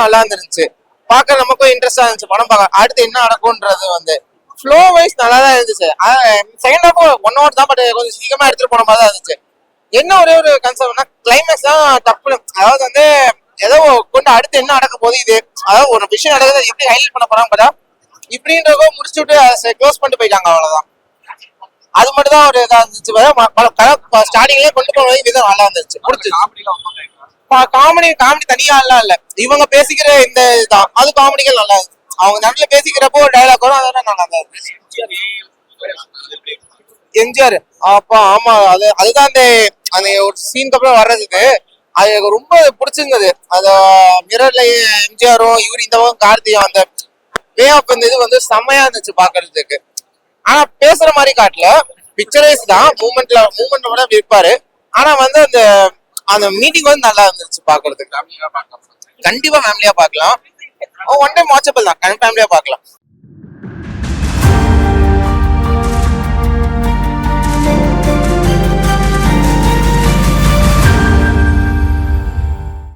எல்லாம் நல்லா இருந்துருச்சு. பார்க்க நமக்கும் இன்ட்ரெஸ்டா இருந்துச்சு படம் பார்க்க. அடுத்து என்ன நடக்கும்ன்றது வந்து ஃப்ளோ வைஸ் நல்லா தான் இருந்துச்சு. செகண்ட் ஹாஃப் 1 hour தான், பட் கொஞ்சம் சீக்கிரமா எடுத்துட்டு போன மாதிரி தான் இருந்துச்சு. என்ன ஒரே ஒரு கன்சர்ன்னா கிளைமேக்ஸ் தான் தப்பு. அதாவது வந்து ஏதோ கொண்டு அடுத்து என்ன நடக்க போகுது, இது அதாவது ஒரு விஷயம் நடக்குது எப்படி ஹைலைட் பண்ண போறாங்க பார்த்தா இப்படின்றதோ முடிச்சு விட்டு க்ளோஸ் பண்ணிட்டு போயிட்டாங்க, அவ்வளவுதான். அது மட்டும் தான் ஒரு இதா இருந்துச்சு. ஸ்டார்டிங்லயே கொண்டு போன விதம் நல்லா இருந்துச்சு, பிடிச்சிச்சு. காமெடி தனியா எல்லாம் இல்ல, இவங்க பேசிக்கிற இந்த இதுதான் அது காமெடிகள் நல்லா இருந்துச்சு. அவங்க நடுல பேசிக்கிறப்போ டைலாக் வரும், அதெல்லாம் நல்லா தான் இருந்துச்சு. எம்ஜிஆர் அப்பா ஆமா, அதுதான் அந்த அந்த ஒரு சீனுக்கு அப்புறம் வர்றதுக்கு அது எனக்கு ரொம்ப பிடிச்சிருந்தது. அத மிரர்ல எம்ஜிஆரும் இவரு இந்த கார்த்தியும் அந்த வே ஆஃப் இந்த இது வந்து செம்மையா இருந்துச்சு பாக்குறதுக்கு. ஆனா பேசுற மாதிரி காட்டல, பிக்சரைஸ் தான், மூமெண்ட்ல கூட இருப்பாரு. ஆனா வந்து அந்த அந்த மீட்டிங் வந்து நல்லா இருந்துச்சு பாக்குறதுக்கு. கண்டிப்பா ஃபேமிலியா பார்க்கலாம். ஒன் டைம் வாட்சபிள் தான், ஃபேமிலியா பார்க்கலாம்.